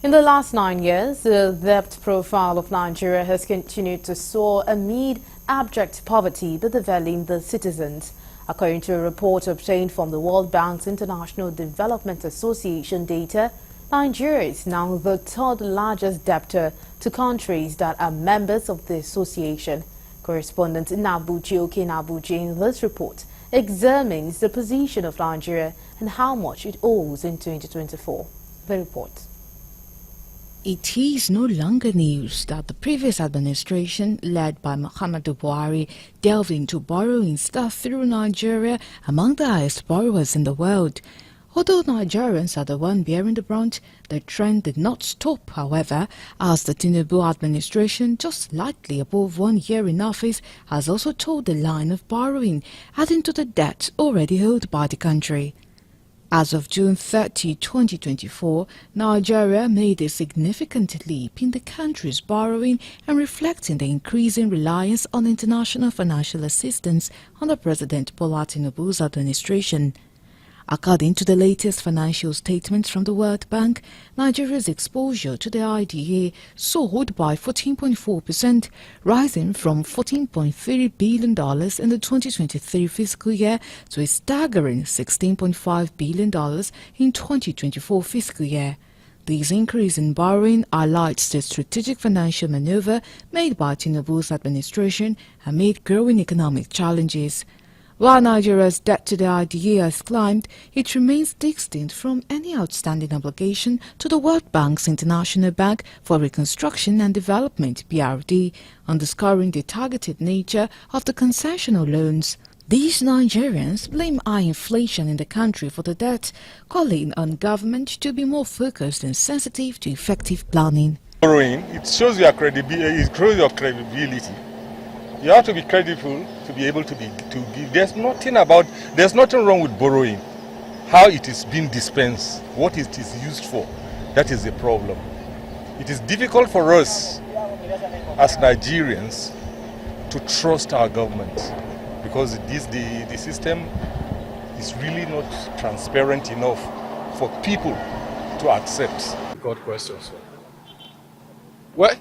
In the last 9 years, the debt profile of Nigeria has continued to soar amid abject poverty bedeviling the citizens. According to a report obtained from the World Bank's International Development Association data, Nigeria is now the third largest debtor to countries that are members of the association. Correspondent Nabuchi Okenabuchi in this report examines the position of Nigeria and how much it owes in 2024. The report. It is no longer news that the previous administration, led by Muhammadu Buhari, delved into borrowing stuff through Nigeria, among the highest borrowers in the world. Although Nigerians are the one bearing the brunt, the trend did not stop, however, as the Tinubu administration, just slightly above 1 year in office, has also toed the line of borrowing, adding to the debt already owed by the country. As of June 30, 2024, Nigeria made a significant leap in the country's borrowing and reflecting the increasing reliance on international financial assistance under President Bola Tinubu's administration. According to the latest financial statements from the World Bank, Nigeria's exposure to the IDA soared by 14.4%, rising from $14.3 billion in the 2023 fiscal year to a staggering $16.5 billion in 2024 fiscal year. This increase in borrowing highlights the strategic financial maneuver made by Tinubu's administration amid growing economic challenges. While Nigeria's debt to the IDA has climbed, it remains distinct from any outstanding obligation to the World Bank's International Bank for Reconstruction and Development (BRD), underscoring the targeted nature of the concessional loans. These Nigerians blame high inflation in the country for the debt, calling on government to be more focused and sensitive to effective planning. Borrowing, it shows your credibility. It grows your credibility. You have to be credible to be able to give. There's nothing wrong with borrowing. How it is being dispensed, what it is used for, that is the problem. It is difficult for us as Nigerians to trust our government because the system is really not transparent enough for people to accept. Good question, sir. Well,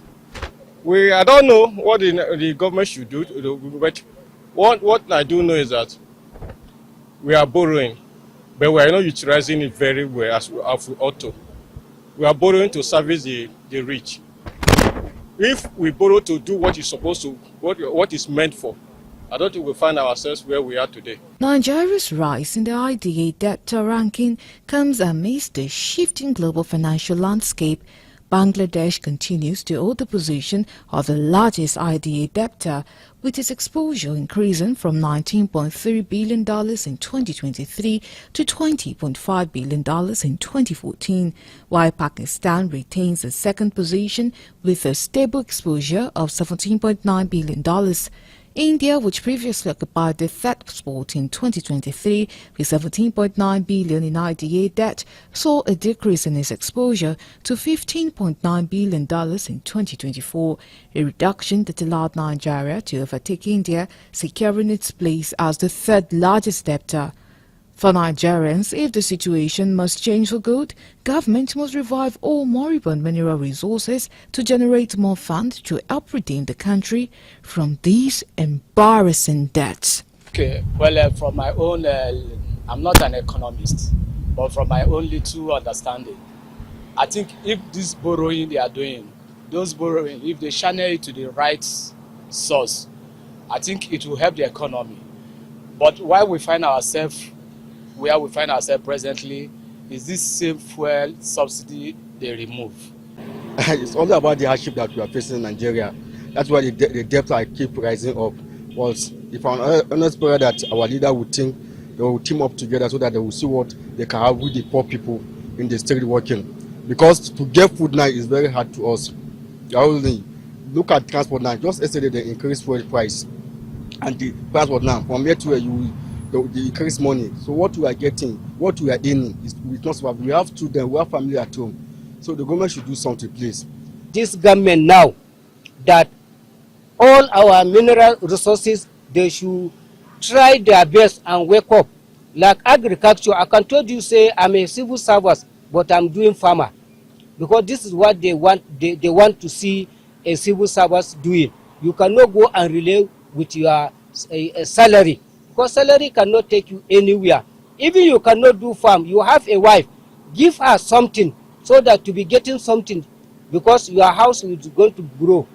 I don't know what the government should do, but what I do know is that we are borrowing, but we are not utilizing it very well as we ought to. We are borrowing to service the rich. If we borrow to do what is supposed to, what is meant for, I don't think we'll find ourselves where we are today. Nigeria's rise in the IDA debtor ranking comes amidst the shifting global financial landscape. Bangladesh continues to hold the position of the largest IDA debtor, with its exposure increasing from $19.3 billion in 2023 to $20.5 billion in 2014, while Pakistan retains the second position with a stable exposure of $17.9 billion. India, which previously occupied the third spot in 2023 with $17.9 billion in IDA debt, saw a decrease in its exposure to $15.9 billion in 2024, a reduction that allowed Nigeria to overtake India, securing its place as the third largest debtor. For Nigerians, if the situation must change for good, government must revive all moribund mineral resources to generate more funds to help redeem the country from these embarrassing debts. Okay, well, from my own, I'm not an economist, but from my own little understanding, I think if this borrowing they are doing, those borrowing, if they channel it to the right source, I think it will help the economy. But where we find ourselves presently is this same fuel subsidy they remove. It's all about the hardship that we are facing in Nigeria. That's why the debt I keep rising up. Was if I'm honest prayer that our leader would think they will team up together so that they will see what they can have with the poor people in the street working. Because to get food now is very hard to us. Only look at transport now. Just yesterday they increased fuel price, and the transport now from here to where the increase money. So what we are getting, what we are earning is not. We have children, we have family at home. So the government should do something, please. This government now, that all our mineral resources, they should try their best and wake up. Like agriculture, I can told you say I'm a civil servant, but I'm doing farmer. because this is what they want. They want to see a civil service doing. You cannot go and relay with your salary, because salary cannot take you anywhere. Even you cannot do farm. You have a wife, give her something so that to be getting something, because your house is going to grow.